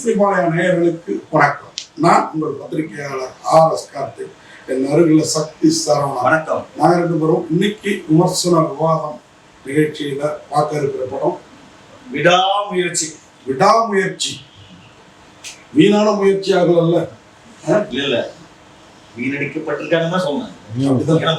சினிமாலய நேயர்களுக்கு வணக்கம். நான் உங்கள் பத்திரிகையாளர் ஆர்.எஸ். கார்த்திக். என் அருகில் சக்தி சரவணா. வணக்கம். நாங்கள் ரெண்டு பேரும் இன்னைக்கு விமர்சன விவாதம் நிகழ்ச்சியில பார்க்க இருக்கிற படம் விடாமுயற்சி. விடாமுயற்சி வீணான முயற்சி ஆகல. இல்ல வீணடிக்கப்பட்டிருக்காங்கன்னு சொன்னேன்.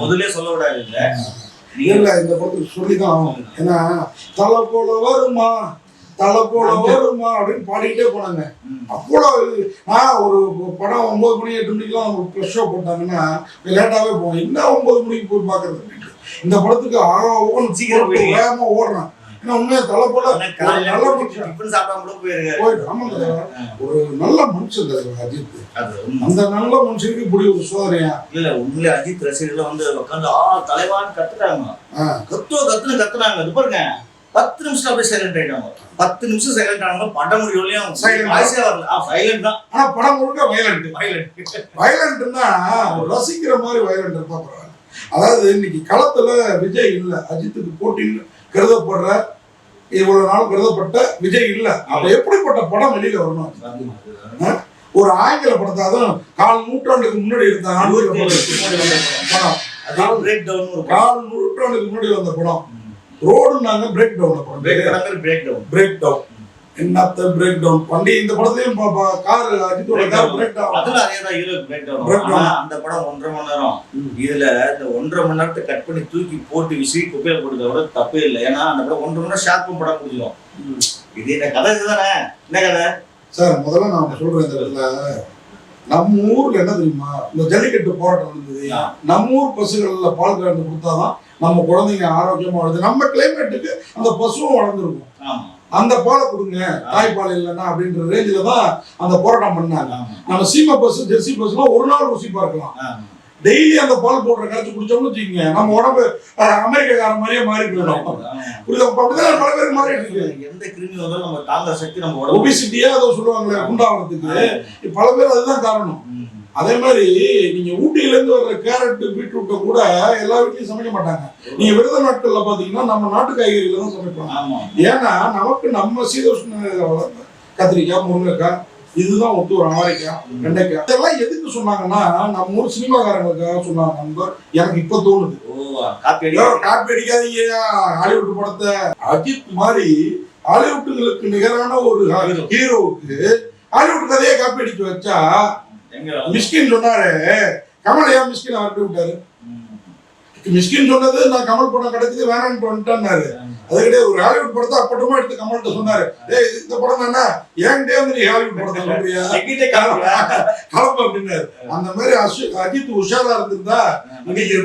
முதலே சொல்ல விடாது. இல்ல இந்த படத்துக்கு சொல்லிதான் ஆகும். ஏன்னா தலை போல வருமா தலை போல வருமா அப்படின்னு பாடிக்கிட்டே போனாங்க. அப்போல நான் ஒரு படம் 9 மணி 8 மணிக்கெல்லாம் ப்ளஸ் ஷோ போட்டாங்கன்னா லேட்டாவே போவோம். என்ன 9 மணிக்கு போய் பாக்குறது. இந்த படத்துக்கு சீக்கிரம் வேகமா ஓடுறான். ஏன்னா உண்மையா தலை போல நல்ல ஒரு நல்ல மனுஷன் அஜித். அந்த நல்ல மனுஷனுக்கு இப்படி ஒரு சோதனையா இல்ல. உண்மையிலே அஜித் ரசிகர்கள் வந்து உட்காந்து தலைவான்னு கத்துட்டாங்க. கத்துனாங்க. இது பாருங்க 10 நிமிஷம் அப்படியே சைலண்ட் ஆயிட்டாங்க. 10 நிமிஷம் சைலண்ட் ஆனாங்க. படம் முடியலையும் சைலண்ட் தான். ஆனா படம் முழுக்க வயலண்ட்னா ரசிக்கிற மாதிரி வயலண்ட் இருப்பா. அதாவது இன்னைக்கு களத்துல விஜய் இல்ல, அஜித்துக்கு போட்டின்னு கருதப்படுற இவ்வளவு நாள் கருதப்பட்ட விஜய் இல்ல. அப்ப எப்படிப்பட்ட படம் வெளியில வரணும்? ஒரு ஆங்கில படத்தான் கால் நூற்றாண்டுக்கு முன்னாடி இருந்த படம், கால் நூற்றாண்டுக்கு முன்னாடி வந்த படம் ரோடுனாங்க. பிரேக் டவுன் என்னத்த பிரேக் டவுன் பண்ணி இந்த படத்தையும் கார் அஜித்தோட கார் பிரேக் டவுன். அதுல அதேதான் ஹீரோ பிரேக் டவுன். அந்த படம் 1.5 மணி நேரம். இதுல இந்த 1.5 மணி நேரத்தை கட் பண்ணி தூக்கி போட்டு விசி குப்பையில போட்டுக்கிறத விட தப்பே இல்லை. ஏன்னா அந்த படம் 1.5 மணி நேரம் ஷார்ப்பும் படம் முடிஞ்சிடும். இது என்ன கதை இதுதானே? என்ன கதை சார்? முதல்ல நான் சொல்றேன், இந்த இடத்துல நம்ம ஊர்ல என்ன தெரியுமா, இந்த ஜல்லிக்கட்டு போராட்டம் இருந்தது. நம்ம ஊர் பசுகள்ல பால் கறந்து கொடுத்தாதான் நம்ம குழந்தைங்க ஆரோக்கியமா வளருது. நம்ம கிளைமேட்டுக்கு அந்த பசுவும் வளர்ந்துருக்கும். அந்த பாலை கொடுங்க, தாய்ப்பால் இல்லைன்னா அப்படின்ற ரேஞ்சில தான் அந்த போராட்டம் பண்ணாங்க. நம்ம சீமை பசு ஜெர்சி பசுலாம் ஒரு நாள் ருசி பார்க்கலாம். டெய்லி அந்த பால் போடுற கரைச்சி குடிச்சோம்னு வச்சுக்கோங்க, நம்ம உடம்பு அமெரிக்கார மாதிரியே மாறி போயிடும். அப்படிதான் பல பேருக்கு மாறி இருக்கு. எந்த கிருமி வந்தாலும் நம்ம தாங்க சக்தி நம்ம உடம்பு ஒபிசிட்டியா அதை சொல்லுவாங்களே குண்டாகிறதுக்கு பல பேர் அதுதான் காரணம். அதே மாதிரி நீங்க ஊட்டியில இருந்து வர்ற கேரட் பீட்ரூட்டை கூட எல்லா வீட்லயும் சமைக்க மாட்டாங்க. நீங்க விரத நாட்கள்ல பாத்தீங்கன்னா நம்ம நாட்டு காய்கறியில தான் சமைப்பாங்க. ஏன்னா நமக்கு நம்ம சீதோஷ்ண கத்திரிக்காய், முருங்கைக்காய் இதுதான் ஒத்து வரும். அவரைக்காய், வெண்டைக்காய் இதெல்லாம் எதுக்கு சொன்னாங்கன்னா நம்ம ஊர் சினிமாக்காரங்களுக்காக சொன்னாங்க. நண்பர் எனக்கு இப்ப தோணுது, காப்பி அடிக்காதீங்க ஹாலிவுட் படத்தை. அஜித் மாதிரி ஹாலிவுட்டுகளுக்கு நிகரான ஒரு ஹீரோவுக்கு ஹாலிவுட் கதையை காப்பி அடிக்க வச்சா மிஸ்கின் சொன்னாரு. கமல் ஏன் மிஸ்கின் வரட்டு விட்டாரு? மிஸ்கின் சொன்னது நான் கமல் படம் கிடைச்சது வேணான்னு வந்துட்டாரு. அது கிடையாது. ஒரு ஹாலிவுட் படத்தை அப்பட்டமா எடுத்து கமல்கிட்ட சொன்னாரு, ஏய் இந்த படம் தானே ஏன்டே வந்து நீ ஹாலிவுட் படத்தை சொல்றியா கிளம்பு அப்படின்னாரு. அந்த மாதிரி அஜித் உஷாரா இருந்திருந்தா இன்னைக்கு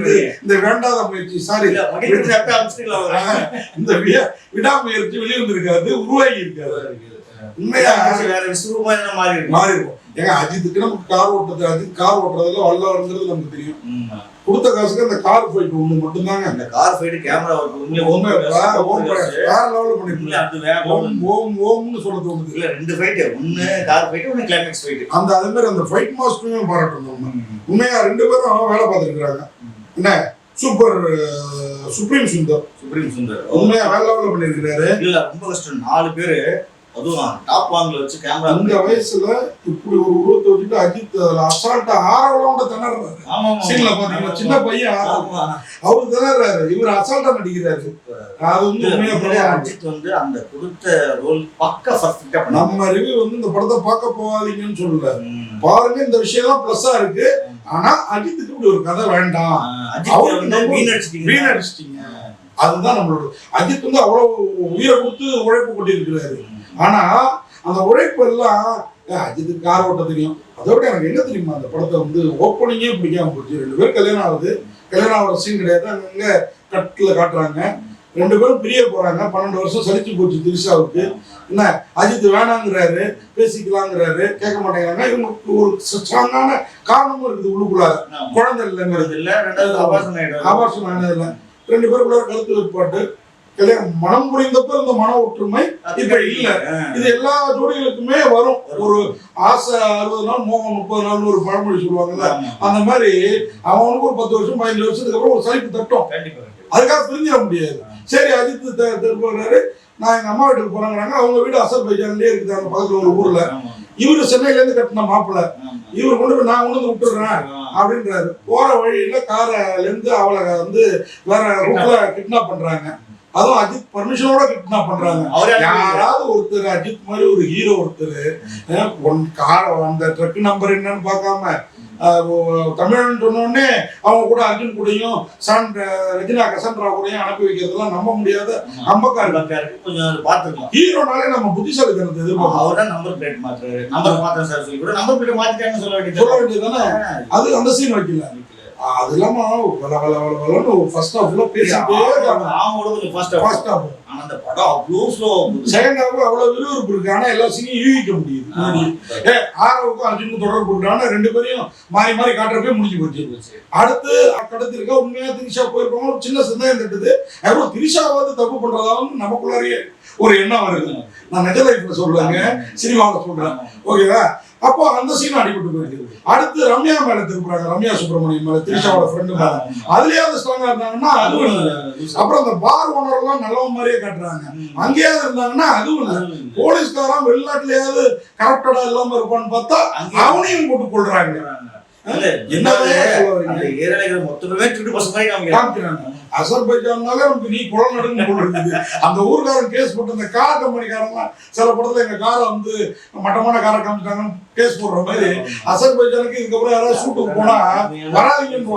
இந்த வேண்டாத முயற்சி இந்த விடாமுயற்சி வெளிவந்திருக்காது, உருவாகி இருக்காது. உண்மையா வேற விசுவமா மாறி இருக்கும். ஏங்க அஜித்துக்கு நமக்கு கார் ஓட்டுறது, அஜித் கார் ஓட்டுறதுல வல்லவர்ங்கிறது நமக்கு தெரியும். கொடுத்த காசுக்கு அந்த கார் ஃபைட் ஒண்ணு மட்டும்தாங்க. அந்த கார் ஃபைட் கேமரா வேற லெவல்ல பண்ணிருக்கீங்க. அது வேற ஓம்னு சொல்ல தோணுது. இல்ல 2 ஃபைட், ஒன்னு கார் ஃபைட், ஒன்னு கிளைமாக்ஸ் ஃபைட். அதே மாதிரி அந்த ஃபைட் மாஸ்டரையும் பாராட்டணும். உண்மையா 2 பேரும் வேலை பார்த்துருக்காங்க. என்ன சூப்பர் சுப்ரீம் சுந்தர் உண்மையா வேலை லெவல்ல பண்ணிருக்காரு. இல்ல ரொம்ப கஷ்டம். 4 பேரு அதுவும் டாப் வாங்கல வச்சு கேமரா. அந்த வயசுல இப்படி ஒரு உருவத்தை வச்சுட்டு அஜித் அசால்ட்டா ஆரவளோட திணறாரு. சீன்ல பாத்தீங்கன்னா சின்ன பையன் அவரு திணறாரு, இவர் அசால்ட்டா நடிக்கிறாரு. அது வந்து அஜித் வந்து அந்த கொடுத்த ரோல் பக்கா பர்ஃபெக்ட்டா பண்ணாரு. நம்ம ரிவ்யூ வந்து இந்த படத்தை பார்க்க போகாதீங்கன்னு சொல்லல, பாருங்க இந்த விஷயம் எல்லாம் பிளஸ்ஸா இருக்கு. ஆனா அஜித்துக்கு இப்படி ஒரு கதை வேண்டாம், வீணடிச்சிட்டீங்க. அதுதான் நம்மளோட அஜித் வந்து அவ்வளவு உயிரை கொடுத்து உழைப்பு கொண்டு இருக்கிறாரு. ஆனா அந்த உழைப்பு எல்லாம் அஜித்துக்கு கார் ஓட்ட தெரியும். அதோட எனக்கு என்ன தெரியுமா, அந்த படத்தை வந்து ஓப்பனிங்கே பிடிக்காம போச்சு. 2 பேர் கல்யாணம் ஆகுது, கல்யாணம் ஆகிற சீன் கிடையாது. அங்கங்க கட்டில காட்டுறாங்க, 2 பேரும் பிரிய போறாங்க. 12 வருஷம் சலிச்சு போச்சு திரிஷாவுக்கு. என்ன அஜித் வேணாங்கிறாரு, பேசிக்கலாங்கிறாரு, கேட்க மாட்டேங்கிறாங்க. இவங்களுக்கு ஒரு ஸ்ட்ராங்கான காரணமும் இருக்குது உள்ளுக்குள்ளார. குழந்தை இல்லைங்கிறது இல்ல, 2வது ஆபாசம் ஆனதில்லை. 2 பேருக்குள்ளார கருத்து வேறுபாட்டு, கல்யாணம் மனம் புரிந்தப்ப இந்த மன ஒற்றுமை இப்ப இல்ல. இது எல்லா ஜோடிகளுக்குமே வரும். ஒரு ஆசை 60 நாள், மோகம் 30 நாள்னு ஒரு பழமொழி சொல்லுவாங்கல்ல, அந்த மாதிரி அவனுக்கு ஒரு 10 வருஷம் 15 வருஷத்துக்கு அப்புறம் ஒரு சலிப்பு தட்டும். அதுக்காக பிரிஞ்சிட முடியாது. சரி அஜித் திருப்பி நான் எங்க அம்மா வீட்டுக்கு போறாங்கிறாங்க. அவங்க வீடு அசர்பைஜான்லயே இருக்குது, அந்த பக்கத்துல ஒரு ஊர்ல. இவரு சென்னையில இருந்து கட்டின மாப்பிள்ளை, இவர் கொண்டு போய் நான் கொண்டு வந்து விட்டுறேன் அப்படின்றாரு. போற வழியில கார்ல இருந்து அவளை வந்து வேற ரூட்ல கிட்னாப் பண்றாங்க. அதுவும் அஜித் பர்மிஷனோட கிட்னாப் பண்றாங்க. யாராவது ஒருத்தர் அஜித் மாதிரி ஒரு ஹீரோ ஒருத்தர் கார் அந்த ட்ரக் நம்பர் என்னன்னு பார்க்காம தமிழன் சொன்னோடனே அவங்க கூட அர்ஜுன் கூடயும் ரஜினா கசன்ரா கூடயும் அனுப்பி வைக்கிறதுலாம் நம்ப முடியாத கொஞ்சம் பாத்துக்கலாம். ஹீரோனாலே நம்ம புத்திசாலித்தனத்தை எதிர்பார்க்கணும். அவர்தான் நம்பர் பிளேட் மாத்துறாரு. நம்பர் மாத்தேன் சார் சொல்லி கூட நம்பர் பிளேட் மாத்திட்டாங்கன்னு சொல்ல வேண்டியதானே. அது அந்த சீன் வைக்கல. அது இல்லாம ஃபர்ஸ்ட் ஹாஃப்ல பேசிட்டே இருக்காங்க. ஆமோட கொஞ்சம் ஃபாஸ்டா போகும். ஆனா அந்த படம் அவ்வளவு ஸ்லோ. செகண்ட் ஹாஃப்ல அவ்வளவு விறுவிறுப்பு இருக்கு. ஆனா எல்லா சீனையும் யூகிக்க முடியுது. ஆரவுக்கும் அர்ஜுனுக்கும் தொடர்பு கொடுக்குறாங்க. ரெண்டு பேரையும் மாறி மாறி காட்டுறப்பே முடிஞ்சு போச்சு. அடுத்து கடத்திருக்கா உண்மையா திரிஷா போயிருக்கோம். ஒரு சின்ன சந்தேகம் தட்டுது. அதுவும் திரிஷாவது தப்பு பண்றதாவும் நமக்குள்ளாரியே ஒரு எண்ணம் வருது. நான் நிஜ லைஃப்ல சொல்றேங்க, சினிமாவில் சொல்றேன். ஓகேவா? அப்போ அந்த சீன் அடிபட்டு போயிருக்கு. அடுத்து ரம்யா மேல திருப்புறாங்க. ரம்யா சுப்பிரமணியம் மேல, திரிஷாவோட ஃப்ரெண்டு மேல. அதுலயாவது ஸ்ட்ராங்கா இருந்தாங்கன்னா அதுவும் இல்லை. அப்புறம் அந்த பார் ஓனர் எல்லாம் நல்லவங்க மாதிரியே காட்டுறாங்க. அங்கேயாவது இருந்தாங்கன்னா அதுவும் இல்லை. போலீஸ்காரன் வெளிநாட்டுலயாவது கரெக்டடா இல்லாம இருப்பான்னு பார்த்தா அவனையும் போட்டு கொள்றாங்க. அசர்பைஜான்னாலே நமக்கு நீ குளம் நடுங்க போல இருக்குது. அந்த ஊர்காரன் கேஸ் போட்டு அந்த கார் கம்பெனிக்காரன் சில படத்துல எங்க காரை வந்து மட்டமான காரை காமிச்சிட்டாங்கன்னு கேஸ் போடுற மாதிரி அசர்பைஜானுக்கு இதுக்கப்புறம் யாராவது ஷூட்டுக்கு போனா வராதீங்கன்னு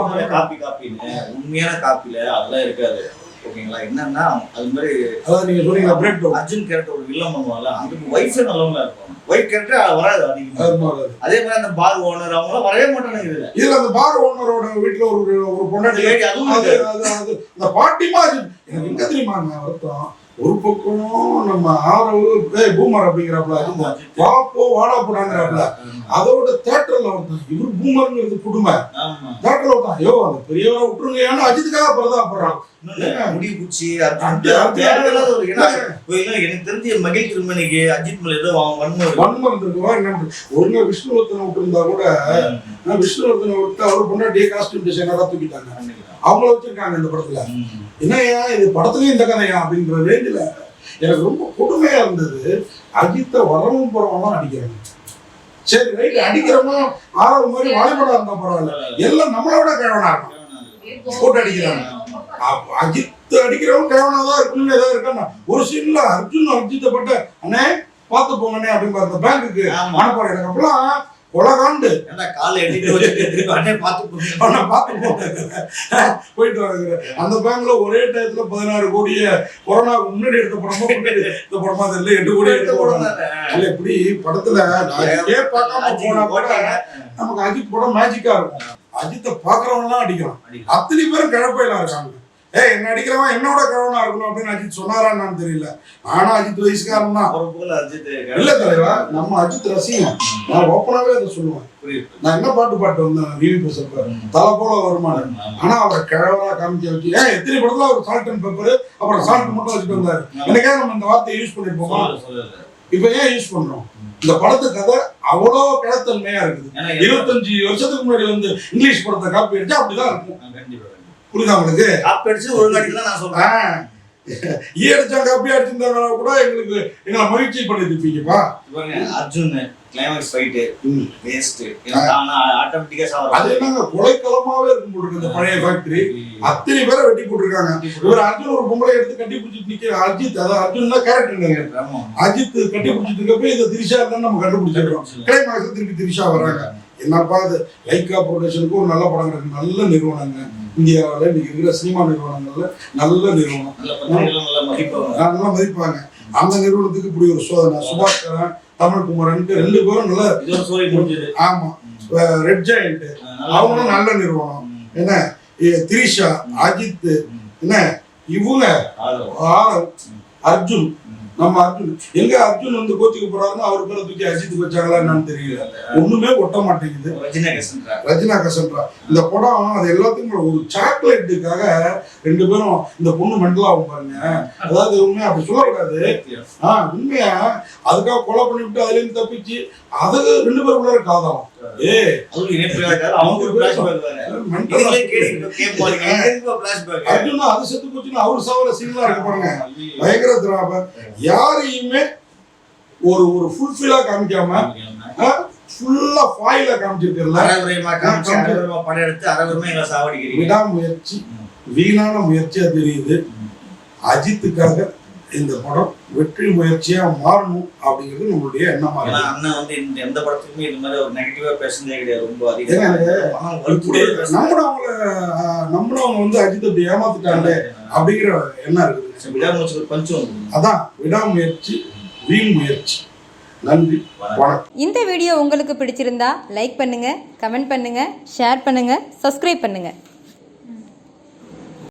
உண்மையான காப்பில அதெல்லாம் இருக்காது. ஓகேங்களா? என்னன்னா அது மாதிரி அதாவது நீங்க சொன்னீங்க பிரேக் டவுன் அர்ஜுன் கேரக்டர் ஒரு வில்லன் பண்ணுவாங்கல்ல, அந்த ஒய்ஃபே நல்லவங்களா இருக்கும். ஒய்ஃப் கேரக்டர் வராது அதிகமா. அதே மாதிரி அந்த பார் ஓனர் அவங்களாம் வரவே மாட்டாங்க. இதுல அந்த பார் ஓனரோட வீட்டுல ஒரு பொண்டாட்டி அதுவும் அந்த பாட்டிமா எனக்கு எங்க தெரியுமாங்க வருத்தம். ஒரு பக்கம் நம்ம ஆரவு பூமர் அப்படிங்கிறாப்ல, வாப்போ வாடா போடாங்கிறாப்ல. அதோட தேட்டர்ல ஒருத்தன் இவரு பூமருங்கிறது குடும்ப தேட்டர்ல ஒருத்தன் ஐயோ அந்த பெரியவரை விட்டுருங்க ஏன்னா அஜித்துக்காக பிரதாப்படுறான். முடிவுச்சி எனக்கு தெரிஞ்ச மகிழ் திருமணிக்கு அஜித் மேல ஏதோ வன்மம் இருந்திருக்குவா என்னன்னு. ஒழுங்கா விஷ்ணுவர்தனை விட்டு இருந்தா கூட விஷ்ணுவர்தனை விட்டு அவர் பொண்டாட்டியே காஸ்டியூம் டிசைனரா தூக்கிட்டாங்க. அவங்கள வச்சிருக்காங்க இந்த படத்துல. என்னையா இது படத்துலயும் இந்த கதையா அப்படின்ற ரேஞ்சில எனக்கு ரொம்ப கொடுமையா இருந்தது. அஜித்தை வரவும் போறவங்க அடிக்கிறாங்க. சரி ரைட், அடிக்கிறவங்க ஆரவு மாதிரி வாலிபடா இருந்தா பரவாயில்ல, எல்லாம் நம்மளோட கிழவனா இருக்கும் போட்டு அடிக்கிறாங்க. அஜித் அடிக்கிறவங்க கிழவனாதான் இருக்குன்னு ஏதாவது இருக்கான்னா ஒரு சீன்ல அர்ஜுன் அஜித்தை பட்ட அண்ணே பார்த்து போங்கண்ணே அப்படின்னு அந்த பேங்குக்கு அனுப்புறேன். எனக்கு அப்பெல்லாம் கொலகாண்டு போயிட்டு வராங்க. அந்த பேங்க்ல ஒரே டயத்துல 16 கோடிய கொரோனா முன்னாடி எடுத்த படமா இந்த படமா தெரியல 8 கோடி எடுத்த படம் இல்ல. இப்படி படத்துல பார்க்காம போனா கூட நமக்கு அஜித் படம் மேஜிக்கா இருக்கும். அஜித்தை பாக்குறவங்க எல்லாம் அடிக்கிறான். அத்தனை பேரும் கிழப்பையெல்லாம் இருக்காங்க. என்ன அடிக்கிறவன் என்னோட கிழவனா இருக்கணும் அப்படின்னு அஜித் சொன்னாரான்னு தெரியல. ஆனா அஜித் வயசுக்காரன் தான் இல்ல தலைவா. நம்ம அஜித் ரசிகன். நான் ஓப்பனாவே அதை சொல்லுவேன். நான் என்ன பாட்டு வந்தேன் ரிவ்யூ பேசுறப்ப தலை போல வருமானு. ஆனா அவரை கிழவரா காமிக்க வச்சு எத்தனை படத்துல அவர் சால்ட் அண்ட் பெப்பர் அப்புறம் சால்ட் மட்டும் வச்சுட்டு வந்தாரு. எனக்கே நம்ம இந்த வார்த்தையை யூஸ் பண்ணிருப்போமா? இப்ப ஏன் யூஸ் பண்றோம்? இந்த படத்து கதை அவ்வளோ கிழத்தன்மையா இருக்குது. 25 வருஷத்துக்கு முன்னாடி வந்து இங்கிலீஷ் படத்தை காப்பி அடிச்சா அப்படிதான் இருக்கும். புரியுதா உங்களுக்கு? காப்பி அடிச்சு ஒழுங்காடிதான் நான் சொல்றேன். அடிச்சா காப்பி அடிச்சிருந்தா கூட எங்களை மகிழ்ச்சி பண்ணிருப்பீங்கப்பா. அர்ஜுன் கிளைமாக்ஸ் ஃபைட் வேஸ்ட் ஆட்டோமேட்டிக்கா சாவற அது என்னங்க கொலைக்களமாவே இருக்கும் போட்டு இந்த பழைய ஃபேக்டரி அத்தனை பேரை வெட்டி போட்டுருக்காங்க. இவர் அர்ஜுன் ஒரு பொம்பளை எடுத்து கட்டி பிடிச்சிட்டு நிக்க அஜித் அதாவது அர்ஜுன் தான் கேரக்டர். அஜித் கட்டி பிடிச்சிட்டு இருக்கப்ப இதை திரிஷா தான் நம்ம கண்டுபிடிச்சிருக்கோம். கிளைமாக்ஸ் திருப்பி திரிஷா வர்றாங்க. என்னப்பா இது லைக்கா ப்ரொடக்ஷனுக்கு ஒரு நல்ல படம் இருக்கு. நல்ல நிறுவனங்க இந்தியாவில் இன்னைக்கு இருக்கிற சினிமா நிறுவனங்கள்ல நல்ல நிறுவனம் நல்லா மதிப்பாங்க. அந்த நிறுவனத்துக்கு இப்படி ஒரு சோதனை. சுபாஷ்கரன் தமிழ் குமரன் 2 பேரும் நல்ல ஆமா ரெட் ஜெயண்ட் அவங்களும் நல்ல நிறுவனம். என்ன திரிஷா அஜித் என்ன இவங்க அர்ஜுன் நம்ம அர்ஜுன் எங்க அர்ஜுன் வந்து கோச்சிக்கு போறாருன்னா அவர் பேரை தூக்கி அஜித்துக்கு வச்சாங்களா என்னன்னு தெரியல. ஒண்ணுமே ஒட்ட மாட்டேங்குது. ரஜினா கசன்ரா இந்த படம் அது எல்லாத்துக்கும் ஒரு சாக்லேட்டுக்காக 2 பேரும் இந்த பொண்ணு மெண்டலா ஆகும் பாருங்க. அதாவது உண்மையா அப்படி சொல்லக்கூடாது. உண்மையா அதுக்காக கொலை பண்ணிவிட்டு அதுல இருந்து தப்பிச்சு அதுக்கு 2 பேருக்குள்ள காதலாம். அர்ஜுனா அது செத்து போச்சுன்னா அவரு சாவர சீனா இருக்க பாருங்க. பயங்கர திராப யாரையுமே ஒரு ஃபுல்ஃபில்லா காமிக்காம ஃபுல்லா ஃபாயில காமிச்சிருக்கல, அரவரைமா காமிச்சு அரவரைமா படம் எடுத்து அரவரைமா எங்களை சாவடிக்கிறீங்க. விடாமுயற்சி வீணான முயற்சியா தெரியுது. அஜித்துக்காக இந்த படம் வெற்றி முயற்சியா மாறணும் அப்படிங்கிறது நம்மளுடைய எண்ணமா ஏன்னா இருக்கு. அண்ணன் வந்து இந்த எந்த படத்துக்குமே இந்த மாதிரி ஒரு நெகட்டிவா பேசுனதே கிடையாது. ரொம்ப ஏன்னா, நம்மளவங்க வந்து அஜித்தை ஏமாத்துட்டாங்க அப்படிங்கிற எண்ணம் இருக்குது. விடாமுயற்சி பஞ்சு வந்து அதான் விடாமுயற்சி வீண் முயற்சி. நன்றி, வணக்கம். இந்த வீடியோ உங்களுக்கு பிடிச்சிருந்தா லைக் பண்ணுங்க, கமெண்ட் பண்ணுங்க, ஷேர் பண்ணுங்க, சப்ஸ்கிரைப் பண்ணுங்க.